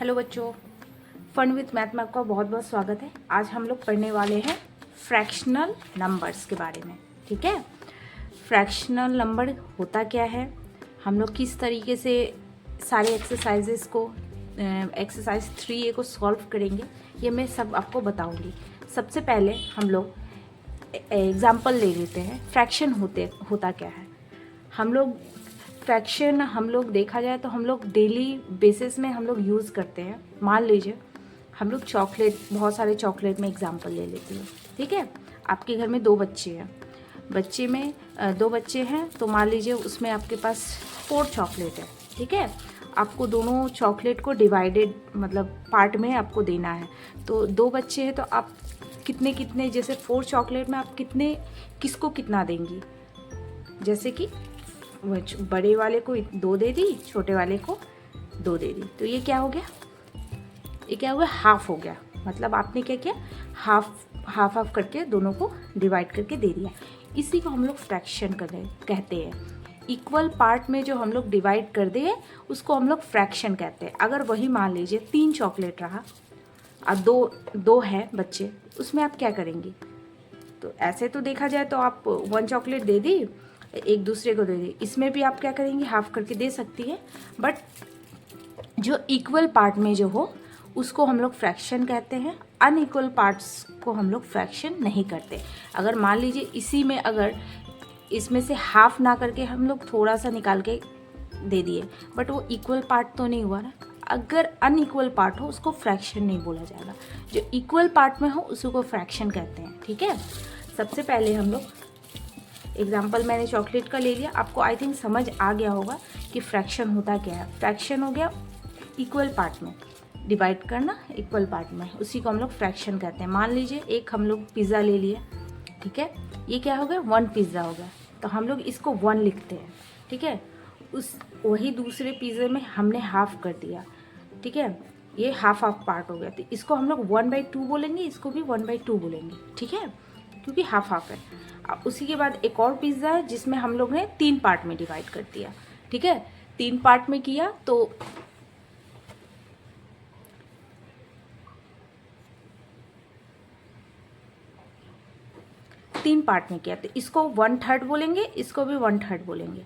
Hello बच्चों, fun with math में आपका बहुत बहुत स्वागत है। आज हम लोग पढ़ने वाले हैं फ्रैक्शनल नंबर्स के बारे में। ठीक है, फ्रैक्शनल नंबर होता क्या है, हम लोग किस तरीके से सारे एक्सरसाइजेस को एक्सरसाइज 3A को सॉल्व करेंगे, ये मैं सब आपको बताऊंगी। सबसे पहले हम लोग एग्जाम्पल ले लेते हैं। फ्रैक्शन होता क्या है। हम लोग फ्रैक्शन हम लोग देखा जाए तो हम लोग डेली बेसिस में हम लोग यूज़ करते हैं। मान लीजिए हम लोग चॉकलेट, बहुत सारे चॉकलेट में एग्जांपल ले लेती हूँ। ठीक है, आपके घर में 2 बच्चे हैं, बच्चे में 2 बच्चे हैं, तो मान लीजिए उसमें आपके पास 4 चॉकलेट है। ठीक है, आपको दोनों चॉकलेट को डिवाइडेड मतलब पार्ट में आपको देना है। तो 2 बच्चे हैं तो आप कितने कितने, जैसे 4 चॉकलेट में आप कितने किसको कितना देंगी। जैसे कि बड़े वाले को 2 दे दी, छोटे वाले को 2 दे दी, तो ये क्या हो गया, ये क्या हो गया, हाफ हो गया। मतलब आपने क्या किया, हाफ करके दोनों को डिवाइड करके दे दिया। इसी को हम लोग फ्रैक्शन कहते हैं। इक्वल पार्ट में जो हम लोग डिवाइड कर दे उसको हम लोग फ्रैक्शन कहते हैं। अगर वही मान लीजिए 3 चॉकलेट रहा और दो है बच्चे, उसमें आप क्या करेंगी। तो ऐसे तो देखा जाए तो आप 1 चॉकलेट दे दी, एक दूसरे को दे दी, इसमें भी आप क्या करेंगी, हाफ करके दे सकती है। बट जो इक्वल पार्ट में जो हो उसको हम लोग फ्रैक्शन कहते हैं। अनइक्वल पार्ट्स को हम लोग फ्रैक्शन नहीं करते। अगर मान लीजिए इसी में अगर इसमें से हाफ ना करके हम लोग थोड़ा सा निकाल के दे दिए, बट वो इक्वल पार्ट तो नहीं हुआ ना। अगर अनइक्वल पार्ट हो उसको फ्रैक्शन नहीं बोला जाएगा, जो इक्वल पार्ट में हो उसको फ्रैक्शन कहते हैं। ठीक है, सबसे पहले हम लोग एग्जाम्पल मैंने चॉकलेट का ले लिया, आपको आई थिंक समझ आ गया होगा कि फ्रैक्शन होता क्या है। फ्रैक्शन हो गया इक्वल पार्ट में डिवाइड करना, इक्वल पार्ट में, उसी को हम लोग फ्रैक्शन कहते हैं। मान लीजिए एक हम लोग पिज़्ज़ा ले लिए, ठीक है, ये क्या हो गया, 1 पिज़्ज़ा हो गया, तो हम लोग इसको 1 लिखते हैं। ठीक है, उस वही दूसरे पिज़्ज़े में हमने हाफ कर दिया। ठीक है, ये हाफ पार्ट हो गया, तो इसको हम लोग 1/2 बोलेंगे, इसको भी 1/2 बोलेंगे। ठीक है, क्योंकि हाफ है। उसी के बाद एक और पिज़्ज़ा है जिसमें हम लोग ने 3 पार्ट में डिवाइड कर दिया। ठीक है, 3 पार्ट में किया तो 3 पार्ट में किया, तो इसको 1/3 बोलेंगे, इसको भी 1/3 बोलेंगे।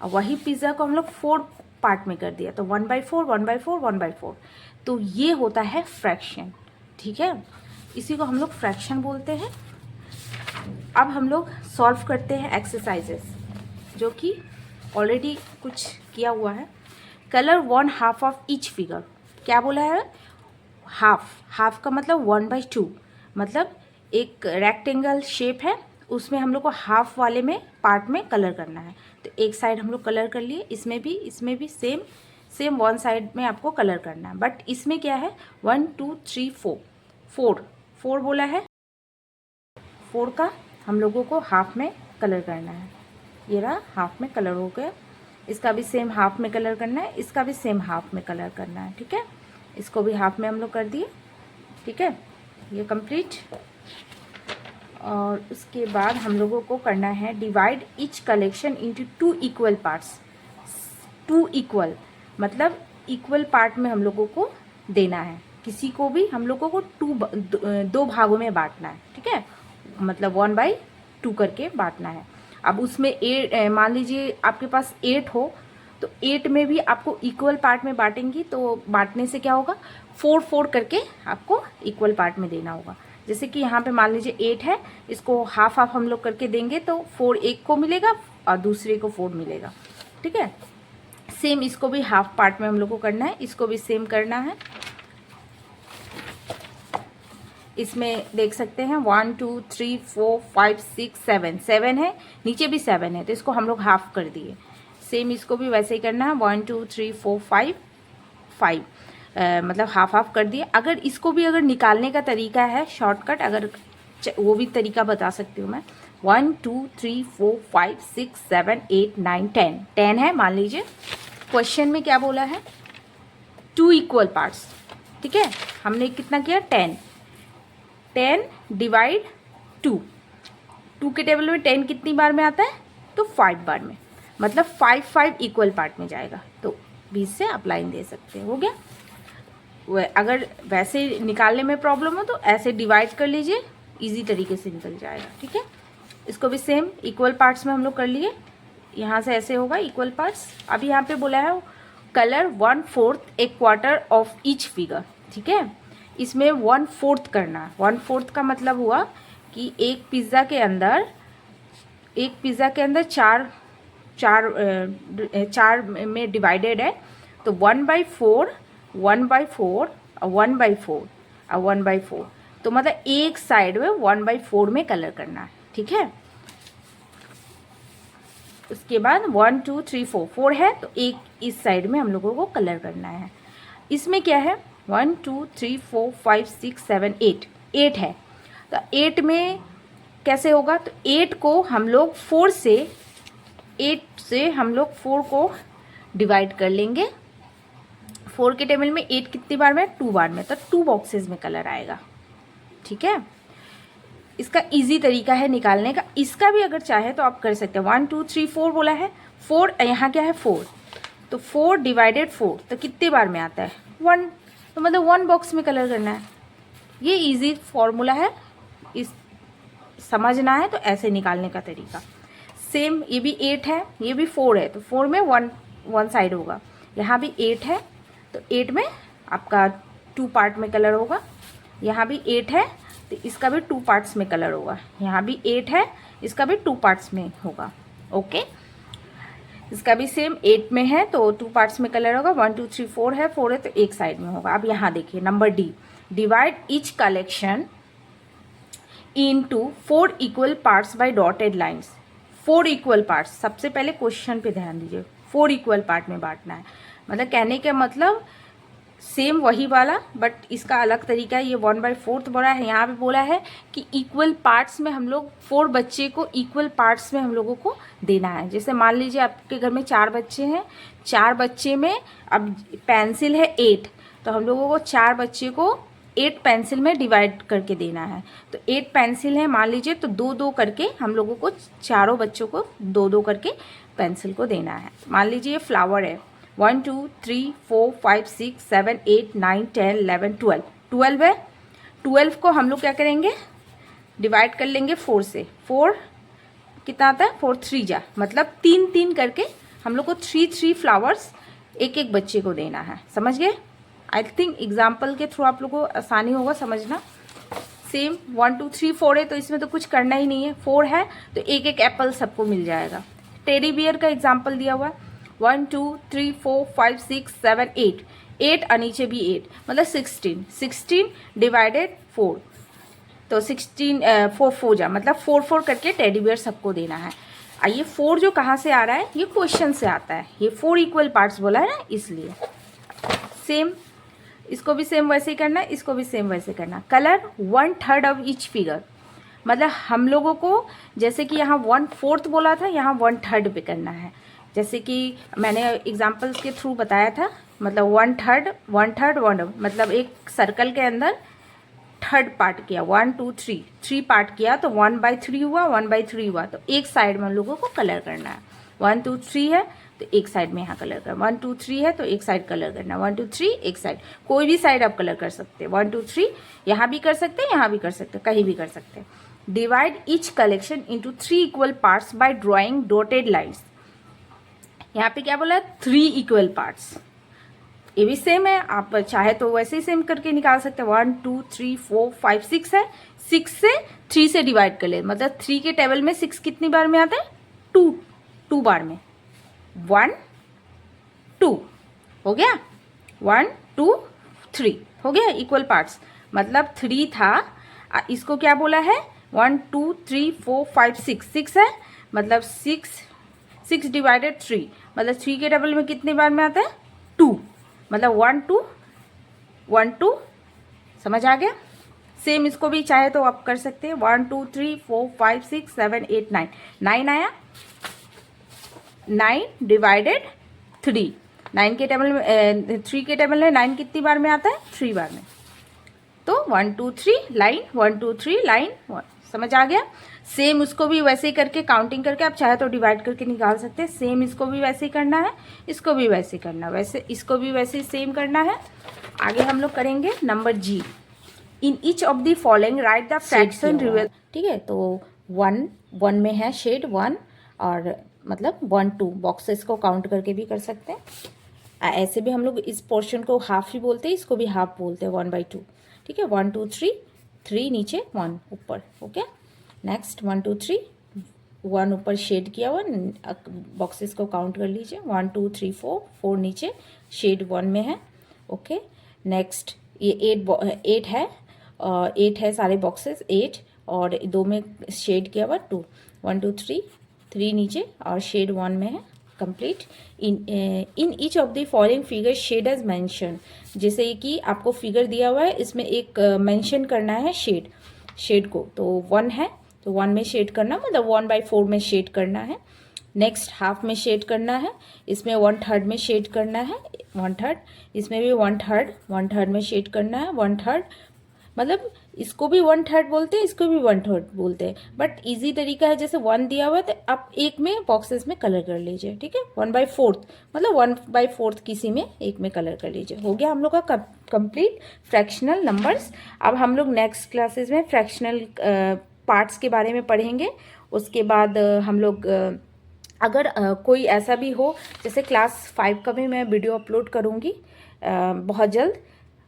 और वही पिज़्ज़ा को हम लोग 4 पार्ट में कर दिया, तो 1/4 1/4 1/4, तो ये होता है फ्रैक्शन। ठीक है, इसी को हम लोग फ्रैक्शन बोलते हैं। अब हम लोग सॉल्व करते हैं एक्सरसाइजेस, जो कि ऑलरेडी कुछ किया हुआ है। कलर 1/2 ऑफ ईच फिगर, क्या बोला है, हाफ का मतलब 1/2, मतलब एक रेक्टेंगल शेप है, उसमें हम लोग को हाफ वाले में पार्ट में कलर करना है। तो एक साइड हम लोग कलर कर लिए, इसमें भी सेम 1 साइड में आपको कलर करना है। बट इसमें क्या है, 1 2 3 4 बोला है, 4 का हम लोगों को हाफ में कलर करना है। ये रहा, हाफ में कलर हो गया, इसका भी सेम हाफ में कलर करना है, इसका भी सेम हाफ में कलर करना है। ठीक है, इसको भी हाफ में हम लोग कर दिए। ठीक है, ये कंप्लीट। और उसके बाद हम लोगों को करना है divide each collection into 2 equal parts. 2 equal मतलब इक्वल पार्ट में हम लोगों को देना है। किसी को भी हम लोगों को 2 भागों में बांटना है। ठीक है, मतलब 1/2 करके बांटना है। अब उसमें 8, मान लीजिए आपके पास 8 हो, तो 8 में भी आपको इक्वल पार्ट में बांटेंगी, तो बांटने से क्या होगा, 4 करके आपको इक्वल पार्ट में देना होगा। जैसे कि यहाँ पे मान लीजिए 8 है, इसको हाफ हम लोग करके देंगे, तो 4 एक को मिलेगा और दूसरे को 4 मिलेगा। ठीक है, सेम इसको भी हाफ पार्ट में हम लोग को करना है, इसको भी सेम करना है। इसमें देख सकते हैं 1 2 3 4 5 6 7 है, नीचे भी 7 है, तो इसको हम लोग हाफ कर दिए। सेम इसको भी वैसे ही करना है, 1 2 3 4 5 मतलब हाफ कर दिए। अगर इसको भी अगर निकालने का तरीका है शॉर्टकट, अगर वो भी तरीका बता सकती हूँ मैं। 1 2 3 4 5 6 7 8 9 10 है, मान लीजिए। क्वेश्चन में क्या बोला है, 2 इक्वल पार्ट्स। ठीक है, हमने कितना किया, 10 डिवाइड 2 के टेबल में 10 कितनी बार में आता है, तो 5 बार में, मतलब 5 इक्वल पार्ट में जाएगा। तो 20 से आप लाइन दे सकते हैं, हो गया। अगर वैसे निकालने में प्रॉब्लम हो तो ऐसे डिवाइड कर लीजिए, इजी तरीके से निकल जाएगा। ठीक है, इसको भी सेम इक्वल पार्ट्स में हम लोग कर लिए। यहाँ से ऐसे होगा इक्वल पार्ट्स। अब यहाँ पे बोला है colour 1/4 A quarter of each figure. ठीक है, इसमें 1/4 करना है। 1/4 का मतलब हुआ कि एक पिज़्ज़ा के अंदर चार में डिवाइडेड है, तो 1/4 1/4 और 1/4 और 1/4, तो मतलब एक साइड में 1/4 में कलर करना है। ठीक है, उसके बाद 1 2 3 4 4 है, तो एक इस साइड में हम लोगों को कलर करना है। इसमें क्या है 1 2 3 4 5 6 7 8 8 है, तो 8 में कैसे होगा, तो 8 को हम लोग 4 से हम लोग 4 को डिवाइड कर लेंगे। 4 के टेबल में 8 कितनी बार में, 2 बार में, तो 2 बॉक्सेस में कलर आएगा। ठीक है, इसका इजी तरीका है निकालने का। इसका भी अगर चाहे तो आप कर सकते हैं। 1 2 3 4 बोला है, 4 यहाँ क्या है 4, तो 4 डिवाइडेड 4 तो कितने बार में आता है 1, तो मतलब 1 बॉक्स में कलर करना है। ये इजी फॉर्मूला है, इस समझना है तो ऐसे निकालने का तरीका। सेम ये भी 8 है, ये भी 4 है, तो 4 में 1 साइड होगा। यहाँ भी 8 है, तो 8 में आपका 2 पार्ट में कलर होगा। यहाँ भी 8 है, तो इसका भी 2 पार्ट्स में कलर होगा। यहाँ भी 8 है, इसका भी 2 पार्ट्स में होगा। ओके, इसका भी सेम 8 में है तो 2 पार्ट्स में कलर होगा। 1 2 3 4 है, 4 है तो एक साइड में होगा। अब यहाँ देखिए number D, divide each collection into 4 equal parts bye dotted lines. 4 equal parts, सबसे पहले क्वेश्चन पे ध्यान दीजिए, 4 इक्वल पार्ट में बांटना है। मतलब कहने का मतलब सेम वही वाला, बट इसका अलग तरीका है। ये 1/4 बोला है, यहाँ पे बोला है कि इक्वल पार्ट्स में हम लोग 4 बच्चे को इक्वल पार्ट्स में हम लोगों को देना है। जैसे मान लीजिए आपके घर में 4 बच्चे हैं, 4 बच्चे में अब पेंसिल है 8, तो हम लोगों को 4 बच्चे को 8 पेंसिल में डिवाइड करके देना है। तो 8 पेंसिल है मान लीजिए, तो 2-2 करके हम लोगों को चारों बच्चों को 2-2 करके पेंसिल को देना है। मान लीजिए ये फ्लावर है, 1 2 3 4 5 6 7 8 9 10 11 12 12 है। 12 को हम लोग क्या करेंगे, डिवाइड कर लेंगे 4 से। 4 कितना आता है 4 3 जा, मतलब 3-3 करके हम लोग को 3-3 फ्लावर्स एक एक बच्चे को देना है। समझ गए? आई थिंक एग्जाम्पल के थ्रू आप लोगों को आसानी होगा समझना। सेम 1 2 3 4 है, तो इसमें तो कुछ करना ही नहीं है। 4 है तो एक एक एप्पल सबको मिल जाएगा। टेडी बियर का एग्जाम्पल दिया हुआ है, 1 2 3 4 5 6 7 8 8 और नीचे भी 8, मतलब 16 डिवाइडेड 4, तो 16 4 4 जा, मतलब 4 करके टेडी बियर सबको देना है। आइए 4 जो कहाँ से आ रहा है, ये क्वेश्चन से आता है। ये 4 इक्वल पार्ट्स बोला है ना, इसलिए सेम इसको भी सेम वैसे ही करना है, इसको भी सेम वैसे करना। कलर 1/3 ऑफ ईच फिगर, मतलब हम लोगों को जैसे कि यहाँ 1/4 बोला था, यहाँ 1/3 पे करना है। जैसे कि मैंने एग्जाम्पल्स के थ्रू बताया था, मतलब 1/3 1/3 मतलब एक सर्कल के अंदर थर्ड पार्ट किया, 1 2 3 पार्ट किया, तो 1/3 हुआ, 1/3 हुआ, तो एक साइड में हम लोगों को कलर करना है। 1 2 3 है तो एक साइड में यहाँ कलर करना, 1 2 3 है तो एक साइड कलर करना, 1 2 3 एक साइड, कोई भी साइड आप कलर कर सकते हैं। 1 2 3 यहाँ भी कर सकते हैं, यहाँ भी कर सकते हैं, कहीं भी कर सकते हैं। Divide each collection into 3 equal parts bye drawing dotted lines. यहाँ पे क्या बोला है 3 इक्वल पार्ट्स, ये भी सेम है, आप चाहे तो वैसे ही सेम करके निकाल सकते हैं। 1 2 3 4 5 6 है, 6 से 3 से डिवाइड कर ले, मतलब 3 के टेबल में 6 कितनी बार में आता है 2 बार में, 1 2 हो गया, 1 2 3 हो गया इक्वल पार्ट्स। मतलब 3 था, इसको क्या बोला है 1 2 3 4 5 6 है, मतलब 6 डिवाइडेड 3, मतलब 3 के टेबल में कितनी बार में आता है 2, मतलब 1 2 समझ आ गया। सेम इसको भी चाहे तो आप कर सकते हैं। 1 2 3 4 5 6 7 8 9 9 आया, 9 डिवाइडेड 3, 9 के टेबल में 3 के टेबल में 9 कितनी बार में आता है 3 बार में, तो 1 2 3 लाइन 1 2 3 लाइन 1, समझ आ गया। सेम उसको भी वैसे ही करके काउंटिंग करके आप चाहे तो डिवाइड करके निकाल सकते हैं। सेम इसको भी वैसे ही करना है, इसको भी वैसे ही करना है, वैसे इसको भी वैसे ही सेम करना है। आगे हम लोग करेंगे number G. In each of the following write the fraction reverse. ठीक है, तो 1 में है शेड 1 और मतलब 1 2 बॉक्सेस को काउंट करके भी कर सकते हैं। ऐसे भी हम लोग इस पोर्शन को हाफ ही बोलते हैं, इसको भी हाफ बोलते हैं 1/2। ठीक है, 1 2 3, 3 नीचे 1 ऊपर। ओके, नेक्स्ट 1 2 3, 1 ऊपर शेड किया हुआ, बॉक्सेस को काउंट कर लीजिए 1 2 3 4, 4 नीचे शेड 1 में है। ओके, नेक्स्ट ये 8 है, 8 है सारे बॉक्सेस 8 और 2 में शेड किया हुआ 2, 1 2 3, 3 नीचे और शेड 1 में है। Complete. In each of the following figure shade as mention. जैसे कि आपको फिगर दिया हुआ है, इसमें एक मेंशन करना है शेड को, तो 1 है तो 1 में शेड करना, मतलब 1/4 में शेड करना है। नेक्स्ट हाफ में शेड करना है, इसमें 1/3 में शेड करना है, 1/3, इसमें भी 1/3 में शेड करना है, 1/3, मतलब इसको भी 1/3 बोलते हैं, इसको भी 1/3 बोलते हैं, बट इजी तरीका है, जैसे 1 दिया हुआ है तो आप एक में बॉक्सेस में कलर कर लीजिए। ठीक है, 1/4 मतलब 1/4 किसी में एक में कलर कर लीजिए। हो गया हम लोग का कंप्लीट फ्रैक्शनल नंबर्स। अब हम लोग नेक्स्ट क्लासेस में फ्रैक्शनल पार्ट्स के बारे में पढ़ेंगे। उसके बाद हम लोग अगर कोई ऐसा भी हो, जैसे क्लास 5 का भी मैं वीडियो अपलोड करूँगी बहुत जल्द,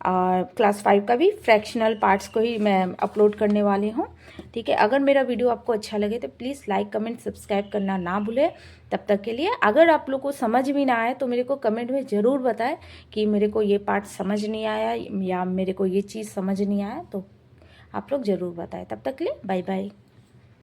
क्लास 5 का भी फ्रैक्शनल पार्ट्स को ही मैं अपलोड करने वाली हूँ। ठीक है, अगर मेरा वीडियो आपको अच्छा लगे तो प्लीज़ लाइक कमेंट सब्सक्राइब करना ना भूलें। तब तक के लिए, अगर आप लोग को समझ भी ना आए तो मेरे को कमेंट में ज़रूर बताएं कि मेरे को ये पार्ट समझ नहीं आया या मेरे को ये चीज़ समझ नहीं आया, तो आप लोग ज़रूर बताएं। तब तक के लिए बाय बाय।